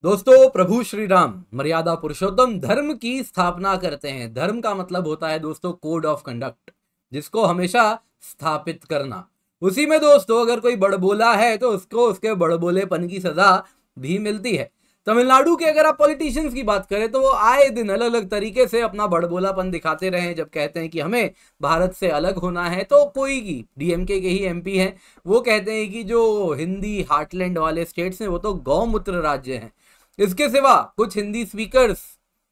दोस्तों, प्रभु श्री राम मर्यादा पुरुषोत्तम धर्म की स्थापना करते हैं। धर्म का मतलब होता है दोस्तों कोड ऑफ कंडक्ट, जिसको हमेशा स्थापित करना। उसी में दोस्तों अगर कोई बड़बोला है तो उसको उसके बड़बोलेपन की सजा भी मिलती है। तमिलनाडु के अगर आप पॉलिटिशियंस की बात करें तो वो आए दिन अलग अलग तरीके से अपना बड़बोलापन दिखाते रहे। जब कहते हैं कि हमें भारत से अलग होना है तो कोई की डीएमके के ही एमपी हैं, वो कहते हैं कि जो हिंदी हार्टलैंड वाले स्टेट्स हैं वो तो गौमूत्र राज्य हैं। इसके सिवा कुछ हिंदी स्पीकर्स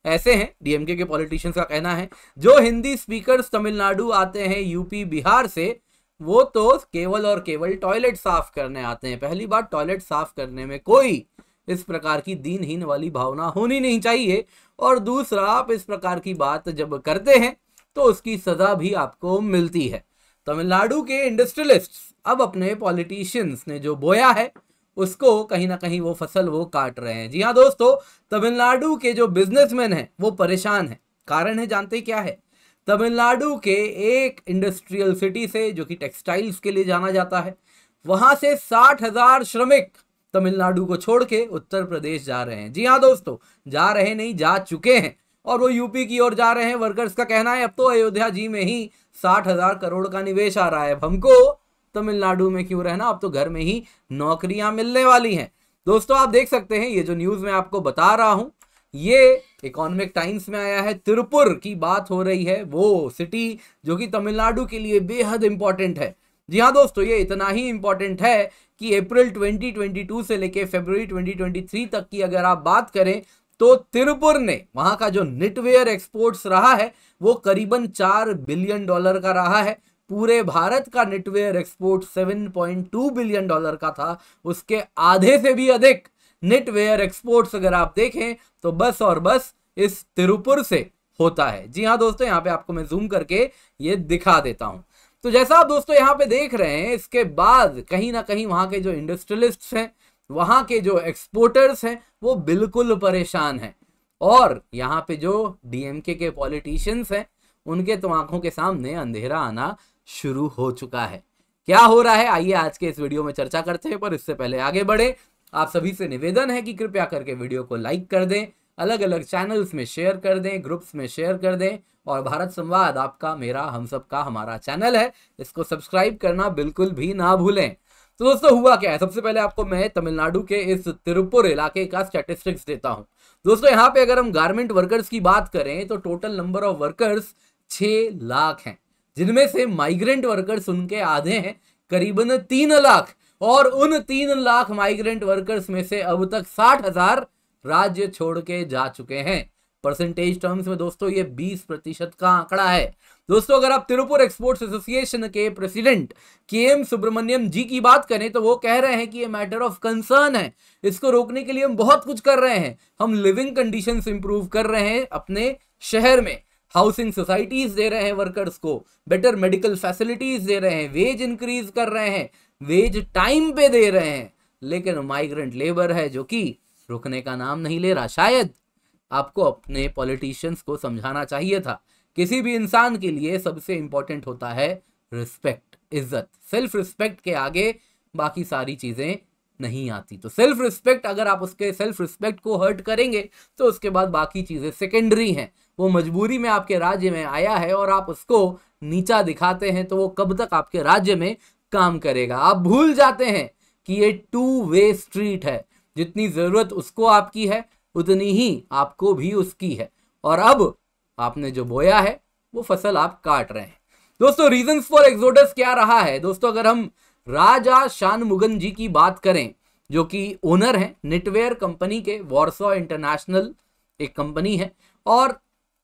ऐसे हैं, डीएमके के पॉलिटिशियंस का कहना है, जो हिंदी स्पीकर्स तमिलनाडु आते हैं यूपी बिहार से, वो तो केवल और केवल टॉयलेट साफ करने आते हैं। पहली बात, टॉयलेट साफ करने में कोई इस प्रकार की दीनहीन वाली भावना होनी नहीं चाहिए, और दूसरा, आप इस प्रकार की बात जब करते हैं तो उसकी सजा भी आपको मिलती है। तमिलनाडु के इंडस्ट्रियलिस्ट्स अब अपने पॉलिटिशियंस ने जो बोया है उसको कहीं ना कहीं वो फसल वो काट रहे हैं। जी हाँ दोस्तों, तमिलनाडु के जो बिजनेसमैन हैं वो परेशान हैं। कारण है, जानते क्या है? तमिलनाडु के एक इंडस्ट्रियल सिटी से, जो कि टेक्सटाइल्स के लिए जाना जाता है, वहां से 60,000 श्रमिक तमिलनाडु को छोड़ के उत्तर प्रदेश जा रहे हैं। जी हाँ दोस्तों, जा रहे नहीं, जा चुके हैं, और वो यूपी की ओर जा रहे हैं। वर्कर्स का कहना है अब तो अयोध्या जी में ही 60,000 करोड़ का निवेश आ रहा है, अब हमको तमिलनाडु में क्यों रहना, अब तो घर में ही नौकरियां मिलने वाली हैं। दोस्तों आप देख सकते हैं, ये जो न्यूज मैं आपको बता रहा हूं ये इकोनॉमिक टाइम्स में आया है। तिरुपुर की बात हो रही है, वो सिटी जो कि तमिलनाडु के लिए बेहद इंपॉर्टेंट है। जी हाँ दोस्तों, ये इतना ही इंपॉर्टेंट है कि अप्रैल 2022 से लेके फरवरी 2023 तक की अगर आप बात करें तो तिरुपुर ने, वहां का जो निटवेयर एक्सपोर्ट्स रहा है वो करीबन $4 बिलियन का रहा है। पूरे भारत का नेटवेयर एक्सपोर्ट $7.2 बिलियन का था, उसके आधे से भी अधिक नेटवेयर एक्सपोर्ट्स अगर आप देखें तो बस और बस इस तिरुपुर से होता है। जी हाँ दोस्तों, यहाँ पे आपको मैं जूम करके ये दिखा देता हूं। तो जैसा आप दोस्तों यहाँ पे देख रहे हैं, इसके बाद कहीं ना कहीं वहां के जो इंडस्ट्रियलिस्ट्स हैं, वहां के जो एक्सपोर्टर्स हैं, वो बिल्कुल परेशान हैं। और यहाँ पे जो डीएमके के पॉलिटिशियंस हैं, उनके तो आंखों के सामने अंधेरा आना शुरू हो चुका है। क्या हो रहा है, आइए आज के इस वीडियो में चर्चा करते हैं। पर इससे पहले आगे बढ़े, आप सभी से निवेदन है कि कृपया करके वीडियो को लाइक कर दें, अलग अलग चैनल्स में शेयर कर दें, ग्रुप्स में शेयर कर दें, और भारत संवाद आपका, मेरा, हम सबका, हमारा चैनल है, इसको सब्सक्राइब करना बिल्कुल भी ना भूलें। तो दोस्तों हुआ क्या है, सबसे पहले आपको मैं तमिलनाडु के इस तिरुपुर इलाके का स्टैटिस्टिक्स देता हूं। दोस्तों यहाँ पे अगर हम गारमेंट वर्कर्स की बात करें तो total number of workers 6 lakh हैं, जिनमें से माइग्रेंट वर्कर्स उनके आधे हैं, करीबन 3 लाख। और उन 3 लाख माइग्रेंट वर्कर्स में से अब तक 60,000 राज्य छोड़ के जा चुके हैं। परसेंटेज टर्म्स में दोस्तों ये 20% का आंकड़ा है। दोस्तों अगर आप तिरुपुर एक्सपोर्ट्स एसोसिएशन के प्रेसिडेंट केएम सुब्रमण्यम जी की बात करें तो वो कह रहे हैं कि ये मैटर ऑफ कंसर्न है, इसको रोकने के लिए हम बहुत कुछ कर रहे हैं। हम लिविंग कंडीशंस इंप्रूव कर रहे हैं अपने शहर में, हाउसिंग सोसाइटीज दे रहे हैं वर्कर्स को, बेटर मेडिकल फैसिलिटीज दे रहे हैं, वेज इंक्रीज कर रहे हैं, वेज टाइम पे दे रहे हैं, लेकिन माइग्रेंट लेबर है जो कि रुकने का नाम नहीं ले रहा। शायद आपको अपने पॉलिटिशियंस को समझाना चाहिए था, किसी भी इंसान के लिए सबसे इंपॉर्टेंट होता है रिस्पेक्ट, इज्जत। सेल्फ रिस्पेक्ट के आगे बाकी सारी चीजें नहीं आती। तो सेल्फ रिस्पेक्ट, अगर आप उसके सेल्फ रिस्पेक्ट को हर्ट करेंगे तो उसके बाद बाकी चीजें सेकेंडरी हैं। वो मजबूरी में आपके राज्य में आया है और आप उसको नीचा दिखाते हैं तो वो कब तक आपके राज्य में काम करेगा? आप भूल जाते हैं कि ये 2 वे स्ट्रीट है, जितनी जरूरत उसको आपकी है उतनी ही आपको भी उसकी है। और अब आपने जो बोया है वो फसल आप काट रहे हैं। दोस्तों रीजंस फॉर एक्सोडस क्या रहा है? दोस्तों अगर हम राजा शानमुगन जी की बात करें, जो कि ओनर हैं निटवेयर कंपनी के, वॉर्सो इंटरनेशनल एक कंपनी है, और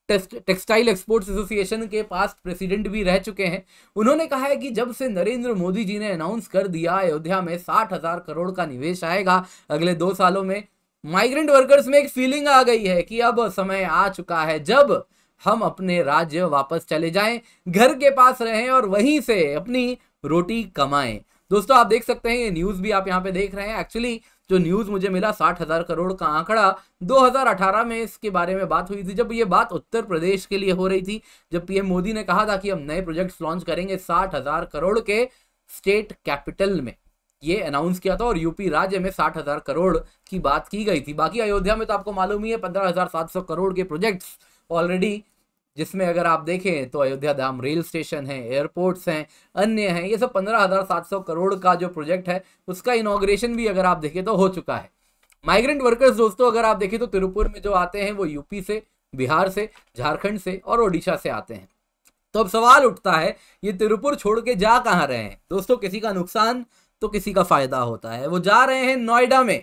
टेक्सटाइल एक्सपोर्ट्स एसोसिएशन के पास प्रेसिडेंट भी रह चुके हैं। उन्होंने कहा है कि जब से नरेंद्र मोदी जी ने अनाउंस कर दिया अयोध्या में 60,000 करोड़ का निवेश आएगा अगले 2 सालों में, माइग्रेंट वर्कर्स में एक फीलिंग आ गई है कि अब समय आ चुका है जब हम अपने राज्य वापस चले जाएं, घर के पास रहें और वहीं से अपनी रोटी कमाएं। दोस्तों आप देख सकते हैं, ये न्यूज भी आप यहाँ पे देख रहे हैं। एक्चुअली जो न्यूज मुझे मिला 60,000 करोड़ का आंकड़ा, 2018 में इसके बारे में बात हुई थी, जब ये बात उत्तर प्रदेश के लिए हो रही थी, जब पीएम मोदी ने कहा था कि हम नए प्रोजेक्ट्स लॉन्च करेंगे 60,000 करोड़ के स्टेट कैपिटल में। ये अनाउंस किया था और यूपी राज्य में 60,000 करोड़ की बात की गई थी। बाकी अयोध्या में तो आपको मालूम ही है 15,700 करोड़ के प्रोजेक्ट्स ऑलरेडी, जिसमें अगर आप देखें तो अयोध्या धाम रेल स्टेशन है, एयरपोर्ट्स हैं, अन्य हैं, ये सब 15,700 करोड़ का जो प्रोजेक्ट है उसका इनॉग्रेशन भी अगर आप देखें तो हो चुका है। माइग्रेंट वर्कर्स दोस्तों अगर आप देखें तो तिरुपुर में जो आते हैं वो यूपी से, बिहार से, झारखंड से और ओडिशा से आते हैं। तो अब सवाल उठता है ये तिरुपुर छोड़ के जा कहां रहे हैं दोस्तों? किसी का नुकसान तो किसी का फायदा होता है। वो जा रहे हैं नोएडा में।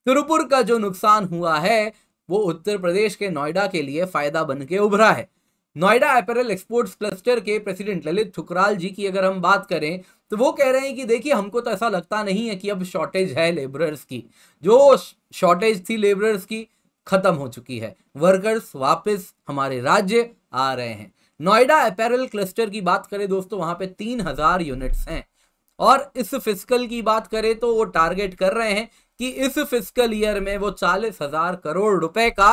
तिरुपुर का जो नुकसान हुआ है वो उत्तर प्रदेश के नोएडा के लिए फायदा बन के उभरा है। नोएडा अपैरल एक्सपोर्ट्स क्लस्टर के प्रेसिडेंट ललित ठुकराल जी की अगर हम बात करें तो वो कह रहे हैं कि देखिए हमको तो ऐसा लगता नहीं है कि अब शॉर्टेज है लेबरर्स की। जो शॉर्टेज थी लेबरर्स की खत्म हो चुकी है। वर्कर्स वापस हमारे राज्य आ रहे हैं। नोएडा अपैरल क्लस्टर की बात करें दोस्तों वहां पे 3,000 यूनिट्स हैं और इस फिस्कल की बात करें तो वो टारगेट कर रहे हैं कि इस फिस्कल ईयर में वो 40,000 करोड़ रुपए का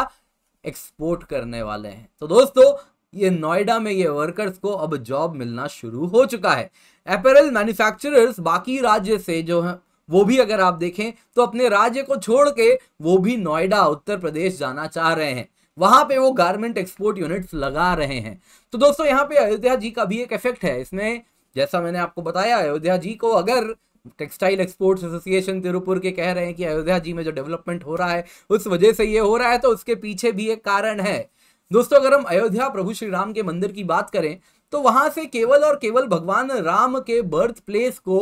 एक्सपोर्ट करने वाले हैं। तो दोस्तों ये नोएडा में ये वर्कर्स को अब जॉब मिलना शुरू हो चुका है। अपैरल मैन्युफैक्चरर्स बाकी राज्य से जो है वो भी अगर आप देखें तो अपने राज्य को छोड़ के वो भी नोएडा उत्तर प्रदेश जाना चाह रहे हैं। वहां पे वो गारमेंट एक्सपोर्ट यूनिट्स लगा रहे हैं। तो दोस्तों यहाँ पे अयोध्या जी का भी एक इफेक्ट है इसमें। जैसा मैंने आपको बताया अयोध्या जी को अगर टेक्सटाइल एक्सपोर्ट्स एसोसिएशन तिरुपुर के कह रहे हैं कि अयोध्या जी में जो डेवलपमेंट हो रहा है उस वजह से ये हो रहा है, तो उसके पीछे भी एक कारण है। दोस्तों अगर हम अयोध्या प्रभु श्री राम के मंदिर की बात करें तो वहां से केवल और केवल भगवान राम के बर्थ प्लेस को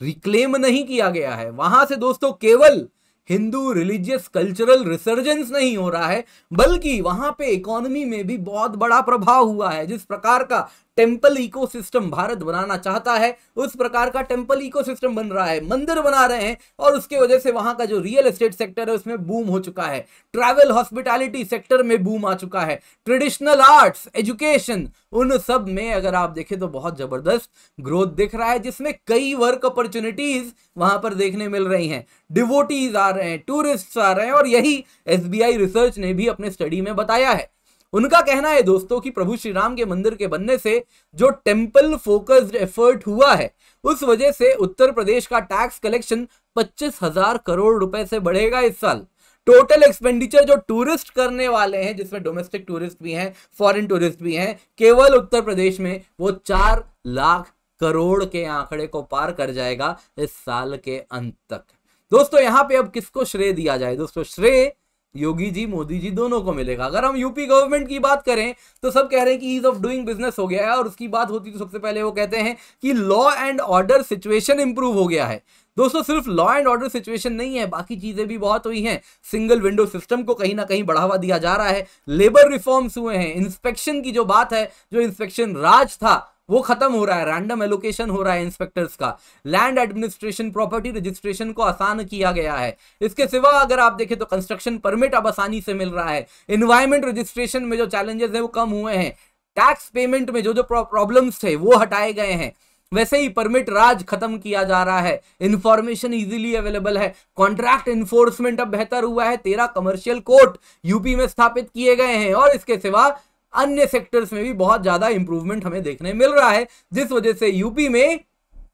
रिक्लेम नहीं किया गया है। वहां से दोस्तों केवल हिंदू रिलीजियस कल्चरल रिसर्जेंस नहीं हो रहा है बल्कि वहां पे इकोनॉमी में भी बहुत बड़ा प्रभाव हुआ है। जिस प्रकार का टेंपल इकोसिस्टम भारत बनाना चाहता है उस प्रकार का टेंपल इकोसिस्टम बन रहा है। मंदिर बना रहे हैं और उसके वजह से वहां का जो रियल एस्टेट सेक्टर है उसमें बूम हो चुका है। ट्रैवल हॉस्पिटैलिटी सेक्टर में बूम आ चुका है। ट्रेडिशनल आर्ट्स, एजुकेशन, उन सब में अगर आप देखें तो बहुत जबरदस्त ग्रोथ दिख रहा है, जिसमें कई वर्क अपॉर्चुनिटीज वहां पर देखने मिल रही हैं। डिवोटीज आ रहे हैं, टूरिस्ट आ रहे हैं और यही एसबीआई रिसर्च ने भी अपने स्टडी में बताया है। उनका कहना है दोस्तों कि प्रभु श्री राम के मंदिर के बनने से जो टेंपल फोकस्ड एफर्ट हुआ है उस वजह से उत्तर प्रदेश का टैक्स कलेक्शन 25,000 करोड़ रुपए से बढ़ेगा इस साल। टोटल एक्सपेंडिचर जो टूरिस्ट करने वाले हैं, जिसमें डोमेस्टिक टूरिस्ट भी हैं, फॉरेन टूरिस्ट भी हैं, केवल उत्तर प्रदेश में वो 4 लाख करोड़ के आंकड़े को पार कर जाएगा इस साल के अंत तक। दोस्तों यहां पे अब किसको श्रेय दिया जाए? दोस्तों श्रेय योगी जी, मोदी जी दोनों को मिलेगा। अगर हम यूपी गवर्नमेंट की बात करें तो सब कह रहे हैं कि ईज ऑफ डूइंग बिजनेस हो गया है और उसकी बात होती तो सबसे पहले वो कहते हैं कि law and order situation improve हो गया है। दोस्तों सिर्फ लॉ एंड ऑर्डर सिचुएशन नहीं है, बाकी चीजें भी बहुत हुई हैं। सिंगल विंडो सिस्टम को कहीं ना कहीं बढ़ावा दिया जा रहा है। लेबर रिफॉर्म्स हुए हैं। इंस्पेक्शन की जो बात है, जो इंस्पेक्शन राज था वो खत्म हो रहा है। रैंडम एलोकेशन हो रहा है इंस्पेक्टर्स का। लैंड एडमिनिस्ट्रेशन, प्रॉपर्टी रजिस्ट्रेशन को आसान किया गया है। इसके सिवा अगर आप देखें तो कंस्ट्रक्शन परमिट अब आसानी से मिल रहा है। एनवायरमेंट रजिस्ट्रेशन में जो चैलेंजेस है वो कम हुए हैं। टैक्स पेमेंट में जो प्रॉब्लम्स थे वो हटाए गए हैं। वैसे ही परमिट राज खत्म किया जा रहा है। इंफॉर्मेशन इजीली अवेलेबल है। कॉन्ट्रैक्ट इन्फोर्समेंट अब बेहतर हुआ है। 13 कमर्शियल कोर्ट यूपी में स्थापित किए गए हैं और इसके सिवा अन्य सेक्टर्स में भी बहुत ज्यादा इंप्रूवमेंट हमें देखने मिल रहा है, जिस वजह से यूपी में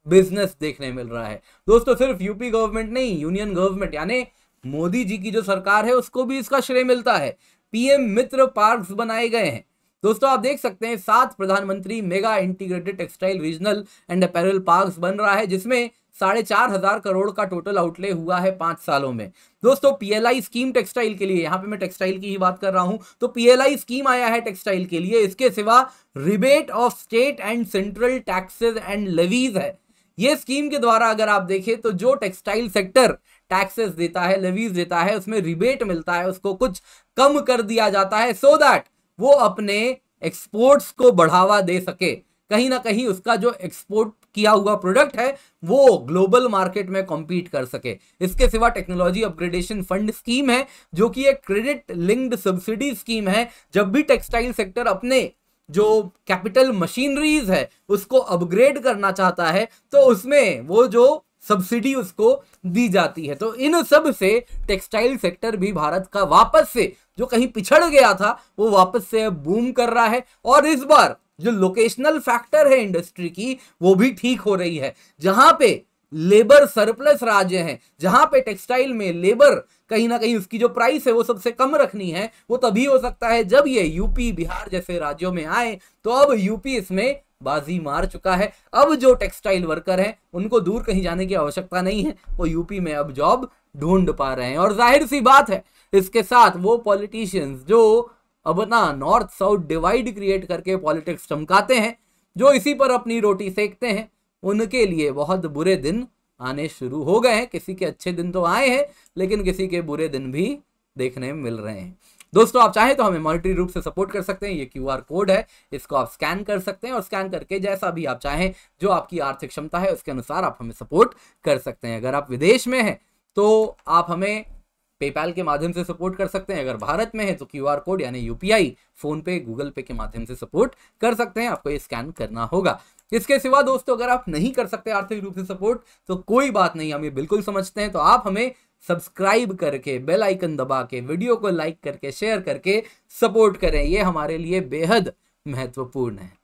बिजनेस देखने मिल रहा है। दोस्तों सिर्फ यूपी गवर्नमेंट नहीं, यूनियन गवर्नमेंट यानी मोदी जी की जो सरकार है उसको भी इसका श्रेय मिलता है। पीएम मित्र पार्क्स बनाए गए हैं। दोस्तों आप देख सकते हैं 7 प्रधानमंत्री mega integrated textile regional and apparel parks बन रहा है, जिसमें 4,500 करोड़ का टोटल आउटले हुआ है 5 सालों में। दोस्तों पीएलआई स्कीम टेक्सटाइल के लिए, यहां पे मैं टेक्सटाइल की ही बात कर रहा हूं, तो पीएलआई स्कीम आया है टेक्सटाइल के लिए। इसके सिवा rebate of state and central taxes and levies है। ये स्कीम के द्वारा अगर आप देखें तो जो टेक्सटाइल सेक्टर टैक्सेस देता है, लेवीज देता है, उसमें रिबेट मिलता है, उसको कुछ कम कर दिया जाता है सो दैट वो अपने एक्सपोर्ट्स को बढ़ावा दे सके। कहीं ना कहीं उसका जो एक्सपोर्ट किया हुआ प्रोडक्ट है वो ग्लोबल मार्केट में कॉम्पीट कर सके। इसके सिवा टेक्नोलॉजी अपग्रेडेशन फंड स्कीम है जो कि एक क्रेडिट लिंक्ड सब्सिडी स्कीम है। जब भी टेक्सटाइल सेक्टर अपने जो कैपिटल मशीनरीज है उसको अपग्रेड करना चाहता है तो उसमें वो जो सब्सिडी उसको दी जाती है। तो इन सब से टेक्सटाइल सेक्टर भी भारत का वापस से जो कहीं पिछड़ गया था वो वापस से बूम कर रहा है। और इस बार जो लोकेशनल फैक्टर है इंडस्ट्री की वो भी ठीक हो रही है। जहां पे लेबर सरप्लस राज्य हैं, जहां पे टेक्सटाइल में लेबर कहीं ना कहीं उसकी जो प्राइस है वो सबसे कम रखनी है, वो तभी हो सकता है जब ये यूपी बिहार जैसे राज्यों में आए। तो अब यूपी इसमें बाजी मार चुका है। अब जो टेक्सटाइल वर्कर हैं उनको दूर कहीं जाने की आवश्यकता नहीं है, वो यूपी में अब जॉब ढूंढ पा रहे हैं। और जाहिर सी बात है, इसके साथ वो पॉलिटिशियंस जो अब ना नॉर्थ साउथ डिवाइड क्रिएट करके पॉलिटिक्स चमकाते हैं, जो इसी पर अपनी रोटी सेकते हैं, उनके लिए बहुत बुरे दिन आने शुरू हो गए हैं। किसी के अच्छे दिन तो आए हैं, लेकिन किसी के बुरे दिन भी देखने में मिल रहे हैं। दोस्तों, आप चाहें तो हमें मॉनेटरी रूप से सपोर्ट कर सकते हैं। ये क्यूआर कोड है, इसको आप स्कैन कर सकते हैं और स्कैन करके जैसा भी आप चाहें, जो आपकी आर्थिक क्षमता है उसके अनुसार आप हमें सपोर्ट कर सकते हैं। अगर आप विदेश में हैं तो आप हमें पेपैल के माध्यम से सपोर्ट कर सकते हैं। अगर भारत में है तो क्यूआर कोड यानी यूपीआई, फोन पे, गूगल पे के माध्यम से सपोर्ट कर सकते हैं। आपको ये स्कैन करना होगा। इसके सिवा दोस्तों, अगर आप नहीं कर सकते आर्थिक रूप से सपोर्ट तो कोई बात नहीं, हम ये बिल्कुल समझते हैं। तो आप हमें सब्सक्राइब करके, बेल आइकन दबा के, वीडियो को लाइक करके, शेयर करके सपोर्ट करें। ये हमारे लिए बेहद महत्वपूर्ण है।